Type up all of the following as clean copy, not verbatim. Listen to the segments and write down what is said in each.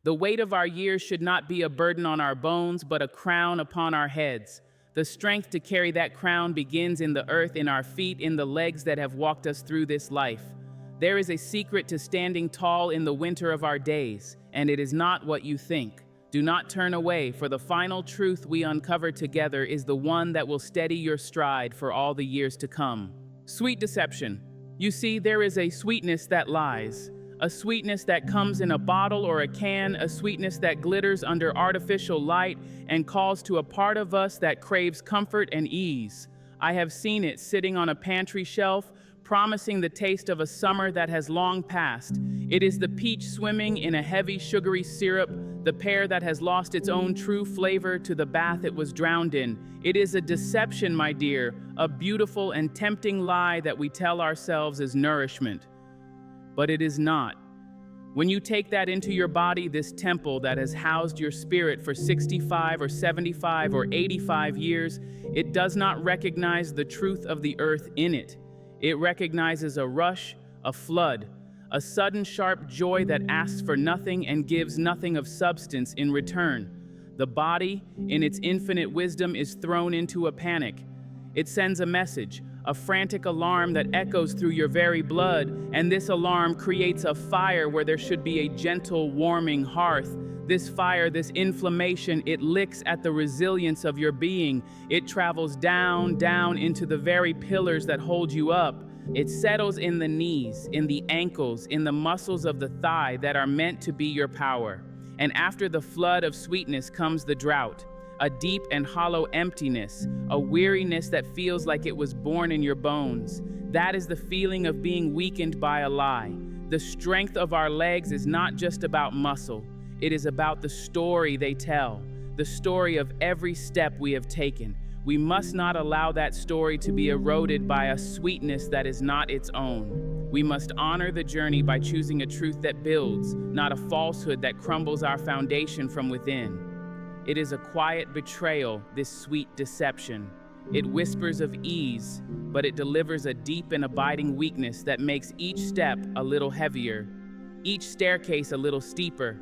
The weight of our years should not be a burden on our bones, but a crown upon our heads. The strength to carry that crown begins in the earth, in our feet, in the legs that have walked us through this life. There is a secret to standing tall in the winter of our days, and it is not what you think. Do not turn away, for the final truth we uncover together is the one that will steady your stride for all the years to come. Sweet deception. You see, there is a sweetness that lies. A sweetness that comes in a bottle or a can, a sweetness that glitters under artificial light and calls to a part of us that craves comfort and ease. I have seen it sitting on a pantry shelf, promising the taste of a summer that has long passed. It is the peach swimming in a heavy sugary syrup, the pear that has lost its own true flavor to the bath it was drowned in. It is a deception, my dear, a beautiful and tempting lie that we tell ourselves is nourishment. But it is not. When you take that into your body, this temple that has housed your spirit for 65 or 75 or 85 years, it does not recognize the truth of the earth in it. It recognizes a rush, a flood, a sudden sharp joy that asks for nothing and gives nothing of substance in return. The body, in its infinite wisdom, is thrown into a panic. It sends a message, a frantic alarm that echoes through your very blood, and this alarm creates a fire where there should be a gentle, warming hearth. This fire, this inflammation, it licks at the resilience of your being. It travels down, down into the very pillars that hold you up. It settles in the knees, in the ankles, in the muscles of the thigh that are meant to be your power. And after the flood of sweetness comes the drought. A deep and hollow emptiness, a weariness that feels like it was born in your bones. That is the feeling of being weakened by a lie. The strength of our legs is not just about muscle. It is about the story they tell, the story of every step we have taken. We must not allow that story to be eroded by a sweetness that is not its own. We must honor the journey by choosing a truth that builds, not a falsehood that crumbles our foundation from within. It is a quiet betrayal, this sweet deception. It whispers of ease, but it delivers a deep and abiding weakness that makes each step a little heavier, each staircase a little steeper.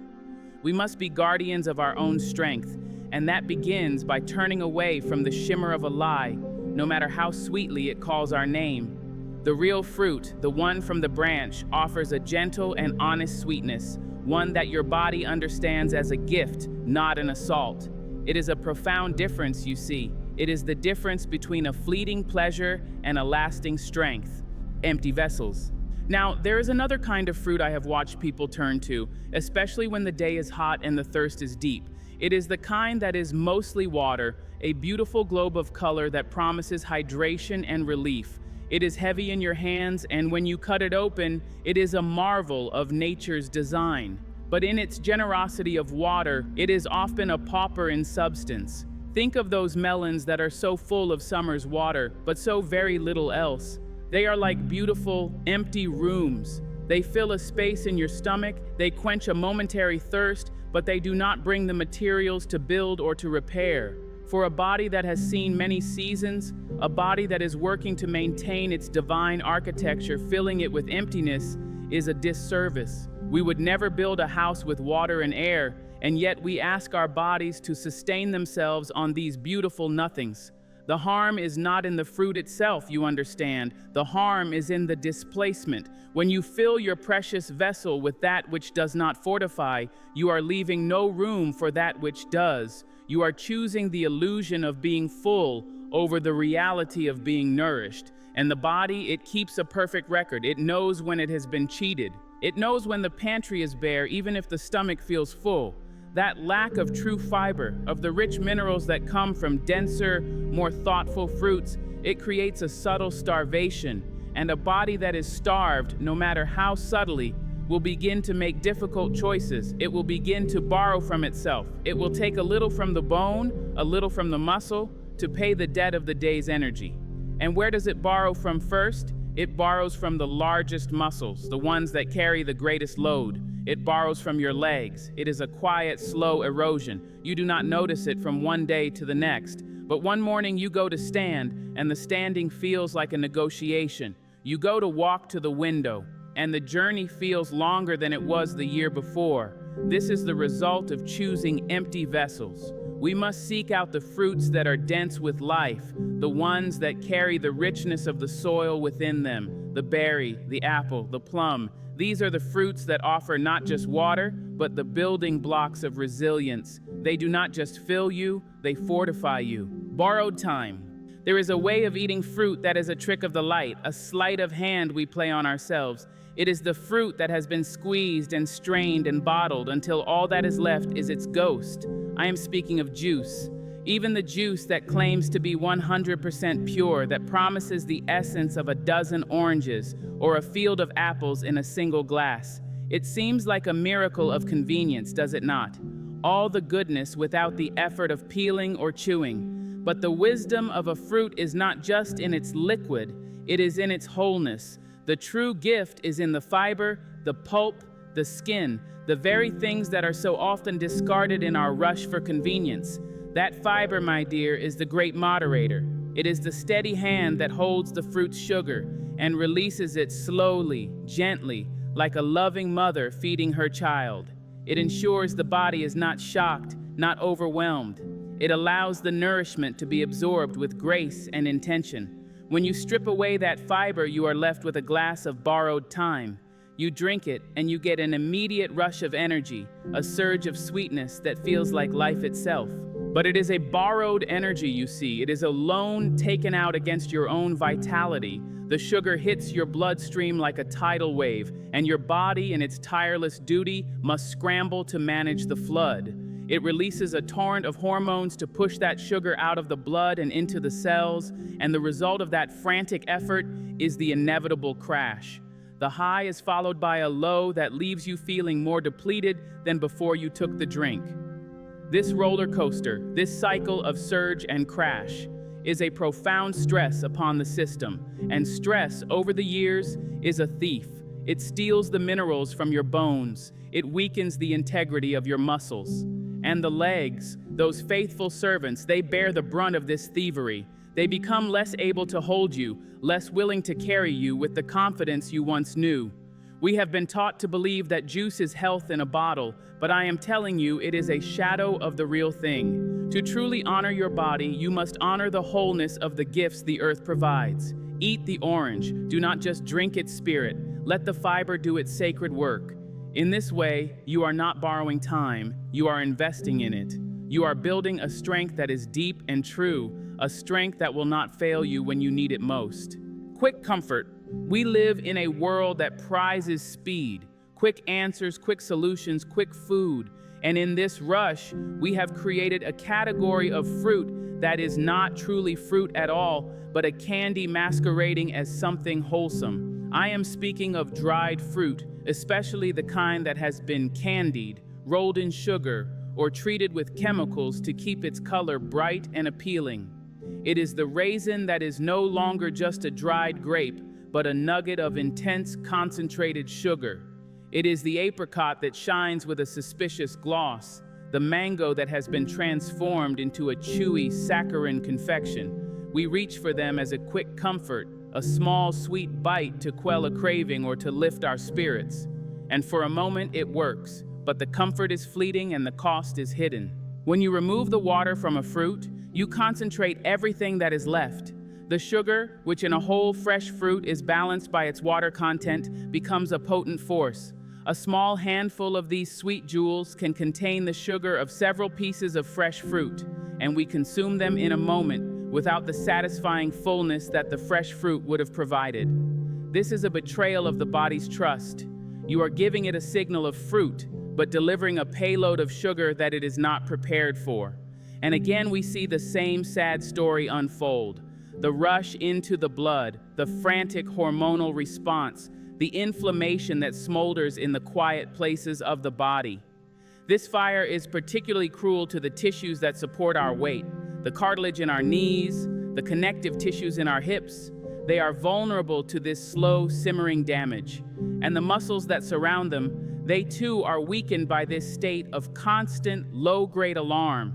We must be guardians of our own strength, and that begins by turning away from the shimmer of a lie, no matter how sweetly it calls our name. The real fruit, the one from the branch, offers a gentle and honest sweetness, one that your body understands as a gift, not an assault. It is a profound difference, you see. It is the difference between a fleeting pleasure and a lasting strength. Empty vessels. Now, there is another kind of fruit I have watched people turn to, especially when the day is hot and the thirst is deep. It is the kind that is mostly water, a beautiful globe of color that promises hydration and relief. It is heavy in your hands, and when you cut it open, it is a marvel of nature's design. But in its generosity of water, it is often a pauper in substance. Think of those melons that are so full of summer's water, but so very little else. They are like beautiful, empty rooms. They fill a space in your stomach, they quench a momentary thirst, but they do not bring the materials to build or to repair. For a body that has seen many seasons, a body that is working to maintain its divine architecture, filling it with emptiness, is a disservice. We would never build a house with water and air, and yet we ask our bodies to sustain themselves on these beautiful nothings. The harm is not in the fruit itself, you understand. The harm is in the displacement. When you fill your precious vessel with that which does not fortify, you are leaving no room for that which does. You are choosing the illusion of being full over the reality of being nourished. And the body, it keeps a perfect record. It knows when it has been cheated. It knows when the pantry is bare, even if the stomach feels full. That lack of true fiber, of the rich minerals that come from denser, more thoughtful fruits, it creates a subtle starvation. And a body that is starved, no matter how subtly, will begin to make difficult choices. It will begin to borrow from itself. It will take a little from the bone, a little from the muscle, to pay the debt of the day's energy. And where does it borrow from first? It borrows from the largest muscles, the ones that carry the greatest load. It borrows from your legs. It is a quiet, slow erosion. You do not notice it from one day to the next. But one morning you go to stand, and the standing feels like a negotiation. You go to walk to the window, and the journey feels longer than it was the year before. This is the result of choosing empty vessels. We must seek out the fruits that are dense with life, the ones that carry the richness of the soil within them, the berry, the apple, the plum. These are the fruits that offer not just water, but the building blocks of resilience. They do not just fill you, they fortify you. Borrowed time. There is a way of eating fruit that is a trick of the light, a sleight of hand we play on ourselves. It is the fruit that has been squeezed and strained and bottled until all that is left is its ghost. I am speaking of juice. Even the juice that claims to be 100% pure, that promises the essence of a dozen oranges or a field of apples in a single glass. It seems like a miracle of convenience, does it not? All the goodness without the effort of peeling or chewing. But the wisdom of a fruit is not just in its liquid, it is in its wholeness. The true gift is in the fiber, the pulp, the skin, the very things that are so often discarded in our rush for convenience. That fiber, my dear, is the great moderator. It is the steady hand that holds the fruit's sugar and releases it slowly, gently, like a loving mother feeding her child. It ensures the body is not shocked, not overwhelmed. It allows the nourishment to be absorbed with grace and intention. When you strip away that fiber, you are left with a glass of borrowed time. You drink it and you get an immediate rush of energy, a surge of sweetness that feels like life itself. But it is a borrowed energy, you see. It is a loan taken out against your own vitality. The sugar hits your bloodstream like a tidal wave, and your body, in its tireless duty, must scramble to manage the flood. It releases a torrent of hormones to push that sugar out of the blood and into the cells, and the result of that frantic effort is the inevitable crash. The high is followed by a low that leaves you feeling more depleted than before you took the drink. This roller coaster, this cycle of surge and crash, is a profound stress upon the system, and stress over the years is a thief. It steals the minerals from your bones. It weakens the integrity of your muscles. And the legs, those faithful servants, they bear the brunt of this thievery. They become less able to hold you, less willing to carry you with the confidence you once knew. We have been taught to believe that juice is health in a bottle, but I am telling you it is a shadow of the real thing. To truly honor your body, you must honor the wholeness of the gifts the earth provides. Eat the orange. Do not just drink its spirit. Let the fiber do its sacred work. In this way, you are not borrowing time, you are investing in it. You are building a strength that is deep and true, a strength that will not fail you when you need it most. Quick comfort. We live in a world that prizes speed, quick answers, quick solutions, quick food. And in this rush, we have created a category of fruit that is not truly fruit at all, but a candy masquerading as something wholesome. I am speaking of dried fruit, especially the kind that has been candied, rolled in sugar, or treated with chemicals to keep its color bright and appealing. It is the raisin that is no longer just a dried grape, but a nugget of intense, concentrated sugar. It is the apricot that shines with a suspicious gloss, the mango that has been transformed into a chewy, saccharine confection. We reach for them as a quick comfort, a small, sweet bite to quell a craving or to lift our spirits. And for a moment, it works, but the comfort is fleeting and the cost is hidden. When you remove the water from a fruit, you concentrate everything that is left. The sugar, which in a whole fresh fruit is balanced by its water content, becomes a potent force. A small handful of these sweet jewels can contain the sugar of several pieces of fresh fruit, and we consume them in a moment without the satisfying fullness that the fresh fruit would have provided. This is a betrayal of the body's trust. You are giving it a signal of fruit, but delivering a payload of sugar that it is not prepared for. And again, we see the same sad story unfold. The rush into the blood, the frantic hormonal response, the inflammation that smolders in the quiet places of the body. This fire is particularly cruel to the tissues that support our weight, the cartilage in our knees, the connective tissues in our hips. They are vulnerable to this slow, simmering damage. And the muscles that surround them, they too are weakened by this state of constant, low-grade alarm.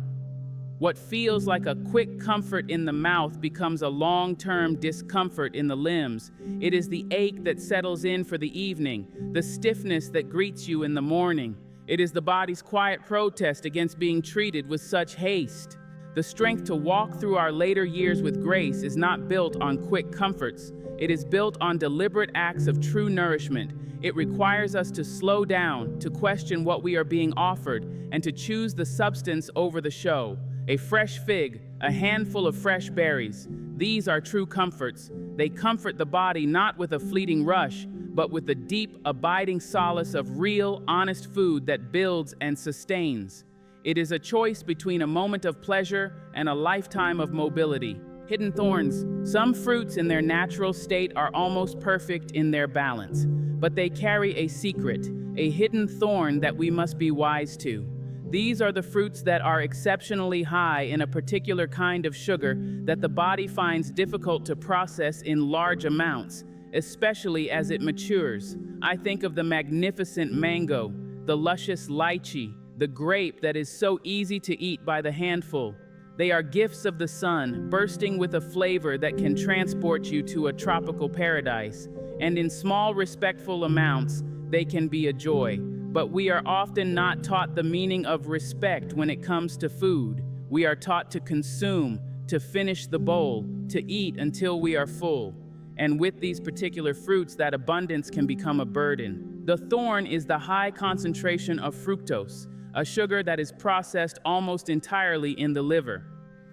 What feels like a quick comfort in the mouth becomes a long-term discomfort in the limbs. It is the ache that settles in for the evening, the stiffness that greets you in the morning. It is the body's quiet protest against being treated with such haste. The strength to walk through our later years with grace is not built on quick comforts. It is built on deliberate acts of true nourishment. It requires us to slow down, to question what we are being offered, and to choose the substance over the show. A fresh fig, a handful of fresh berries. These are true comforts. They comfort the body not with a fleeting rush, but with the deep, abiding solace of real, honest food that builds and sustains. It is a choice between a moment of pleasure and a lifetime of mobility. Hidden thorns. Some fruits in their natural state are almost perfect in their balance, but they carry a secret, a hidden thorn that we must be wise to. These are the fruits that are exceptionally high in a particular kind of sugar that the body finds difficult to process in large amounts, especially as it matures. I think of the magnificent mango, the luscious lychee, the grape that is so easy to eat by the handful. They are gifts of the sun, bursting with a flavor that can transport you to a tropical paradise. And in small, respectful amounts, they can be a joy. But we are often not taught the meaning of respect when it comes to food. We are taught to consume, to finish the bowl, to eat until we are full. And with these particular fruits, that abundance can become a burden. The thorn is the high concentration of fructose, a sugar that is processed almost entirely in the liver.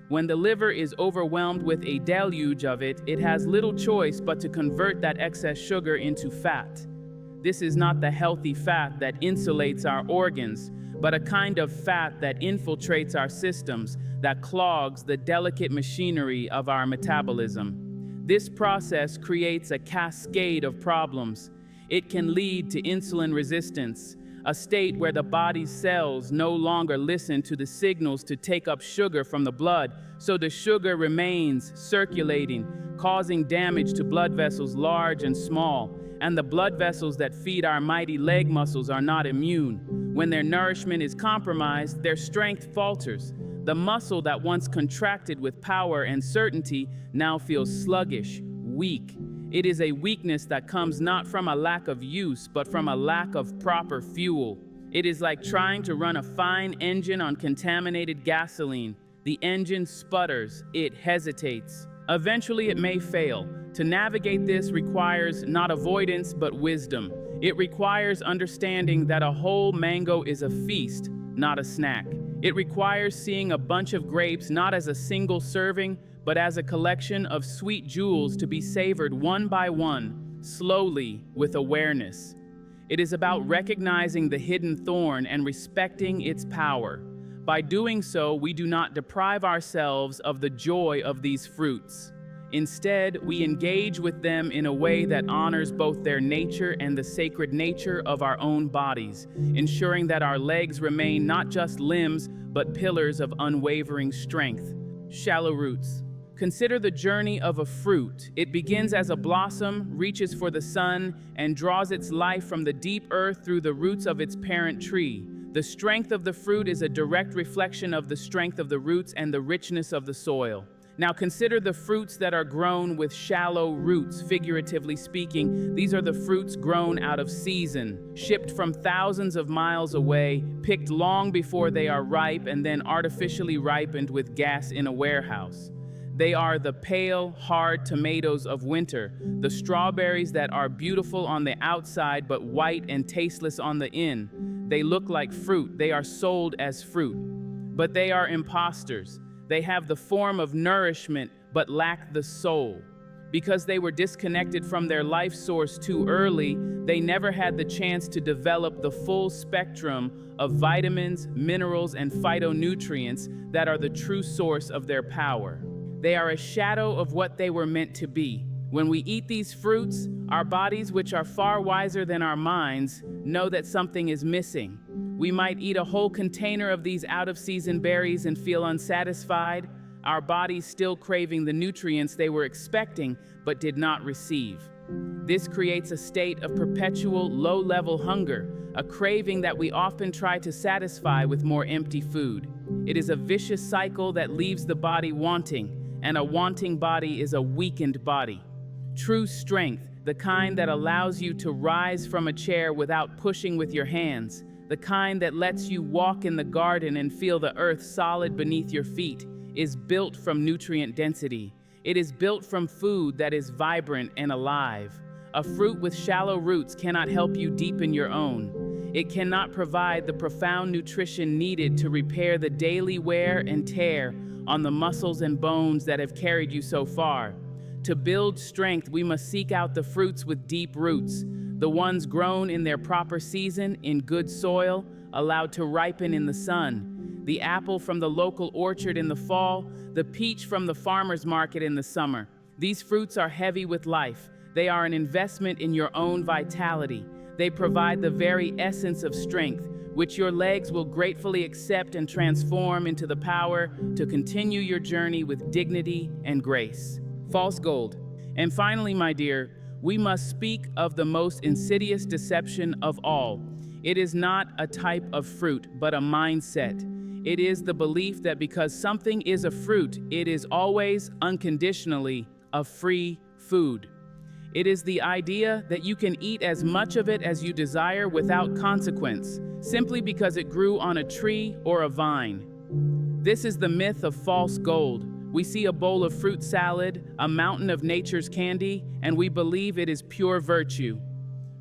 When the liver is overwhelmed with a deluge of it, it has little choice but to convert that excess sugar into fat. This is not the healthy fat that insulates our organs, but a kind of fat that infiltrates our systems, that clogs the delicate machinery of our metabolism. This process creates a cascade of problems. It can lead to insulin resistance, a state where the body's cells no longer listen to the signals to take up sugar from the blood, so the sugar remains circulating, causing damage to blood vessels large and small. And the blood vessels that feed our mighty leg muscles are not immune. When their nourishment is compromised, their strength falters. The muscle that once contracted with power and certainty now feels sluggish, weak. It is a weakness that comes not from a lack of use, but from a lack of proper fuel. It is like trying to run a fine engine on contaminated gasoline. The engine sputters, it hesitates. Eventually, it may fail. To navigate this requires not avoidance, but wisdom. It requires understanding that a whole mango is a feast, not a snack. It requires seeing a bunch of grapes not as a single serving, but as a collection of sweet jewels to be savored one by one, slowly, with awareness. It is about recognizing the hidden thorn and respecting its power. By doing so, we do not deprive ourselves of the joy of these fruits. Instead, we engage with them in a way that honors both their nature and the sacred nature of our own bodies, ensuring that our legs remain not just limbs, but pillars of unwavering strength. Shallow roots. Consider the journey of a fruit. It begins as a blossom, reaches for the sun, and draws its life from the deep earth through the roots of its parent tree. The strength of the fruit is a direct reflection of the strength of the roots and the richness of the soil. Now consider the fruits that are grown with shallow roots, figuratively speaking. These are the fruits grown out of season, shipped from thousands of miles away, picked long before they are ripe, and then artificially ripened with gas in a warehouse. They are the pale, hard tomatoes of winter, the strawberries that are beautiful on the outside but white and tasteless on the in. They look like fruit. They are sold as fruit, but they are imposters. They have the form of nourishment but lack the soul. Because they were disconnected from their life source too early, they never had the chance to develop the full spectrum of vitamins, minerals, and phytonutrients that are the true source of their power. They are a shadow of what they were meant to be. When we eat these fruits, our bodies, which are far wiser than our minds, know that something is missing. We might eat a whole container of these out-of-season berries and feel unsatisfied, our bodies still craving the nutrients they were expecting but did not receive. This creates a state of perpetual low-level hunger, a craving that we often try to satisfy with more empty food. It is a vicious cycle that leaves the body wanting, and a wanting body is a weakened body. True strength, the kind that allows you to rise from a chair without pushing with your hands, the kind that lets you walk in the garden and feel the earth solid beneath your feet, is built from nutrient density. It is built from food that is vibrant and alive. A fruit with shallow roots cannot help you deepen your own. It cannot provide the profound nutrition needed to repair the daily wear and tear on the muscles and bones that have carried you so far. To build strength, we must seek out the fruits with deep roots, the ones grown in their proper season, in good soil, allowed to ripen in the sun. The apple from the local orchard in the fall, the peach from the farmer's market in the summer. These fruits are heavy with life. They are an investment in your own vitality. They provide the very essence of strength, which your legs will gratefully accept and transform into the power to continue your journey with dignity and grace. False gold. And finally, my dear, we must speak of the most insidious deception of all. It is not a type of fruit, but a mindset. It is the belief that because something is a fruit, it is always, unconditionally, a free food. It is the idea that you can eat as much of it as you desire without consequence, simply because it grew on a tree or a vine. This is the myth of false gold. We see a bowl of fruit salad, a mountain of nature's candy, and we believe it is pure virtue.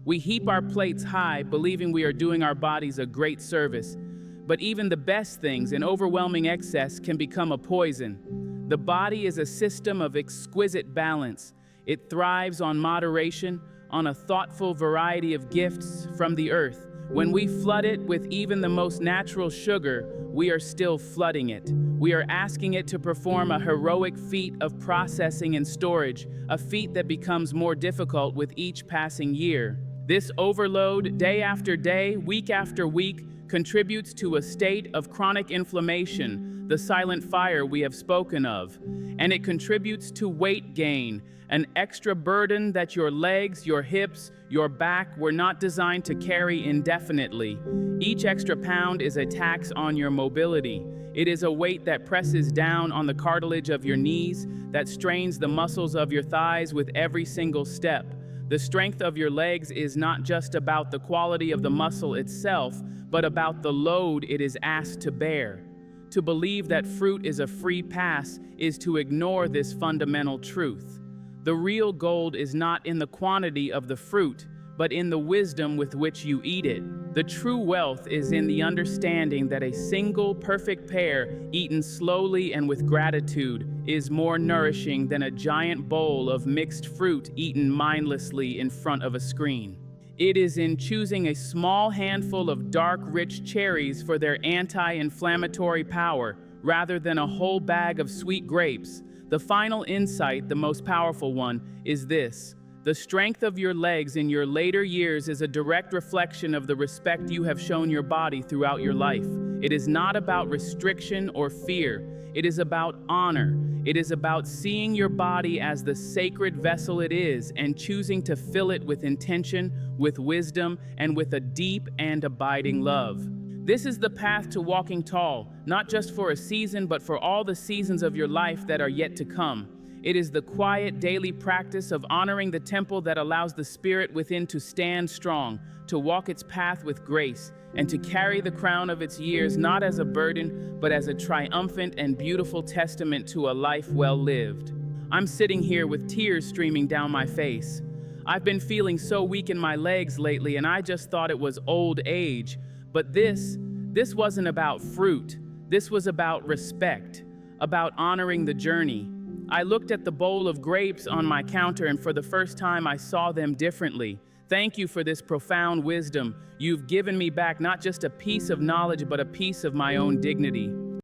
We heap our plates high, believing we are doing our bodies a great service. But even the best things in overwhelming excess can become a poison. The body is a system of exquisite balance. It thrives on moderation, on a thoughtful variety of gifts from the earth. When we flood it with even the most natural sugar, we are still flooding it. We are asking it to perform a heroic feat of processing and storage, a feat that becomes more difficult with each passing year. This overload, day after day, week after week, contributes to a state of chronic inflammation, the silent fire we have spoken of. And it contributes to weight gain, an extra burden that your legs, your hips, your back were not designed to carry indefinitely. Each extra pound is a tax on your mobility. It is a weight that presses down on the cartilage of your knees, that strains the muscles of your thighs with every single step. The strength of your legs is not just about the quality of the muscle itself, but about the load it is asked to bear. To believe that fruit is a free pass is to ignore this fundamental truth. The real gold is not in the quantity of the fruit, but in the wisdom with which you eat it. The true wealth is in the understanding that a single perfect pear, eaten slowly and with gratitude, is more nourishing than a giant bowl of mixed fruit eaten mindlessly in front of a screen. It is in choosing a small handful of dark, rich cherries for their anti-inflammatory power, rather than a whole bag of sweet grapes. The final insight, the most powerful one, is this. The strength of your legs in your later years is a direct reflection of the respect you have shown your body throughout your life. It is not about restriction or fear. It is about honor. It is about seeing your body as the sacred vessel it is and choosing to fill it with intention, with wisdom, and with a deep and abiding love. This is the path to walking tall, not just for a season, but for all the seasons of your life that are yet to come. It is the quiet daily practice of honoring the temple that allows the spirit within to stand strong, to walk its path with grace, and to carry the crown of its years not as a burden, but as a triumphant and beautiful testament to a life well lived. I'm sitting here with tears streaming down my face. I've been feeling so weak in my legs lately, and I just thought it was old age. But this wasn't about fruit. This was about respect, about honoring the journey. I looked at the bowl of grapes on my counter, and for the first time I saw them differently. Thank you for this profound wisdom. You've given me back not just a piece of knowledge, but a piece of my own dignity.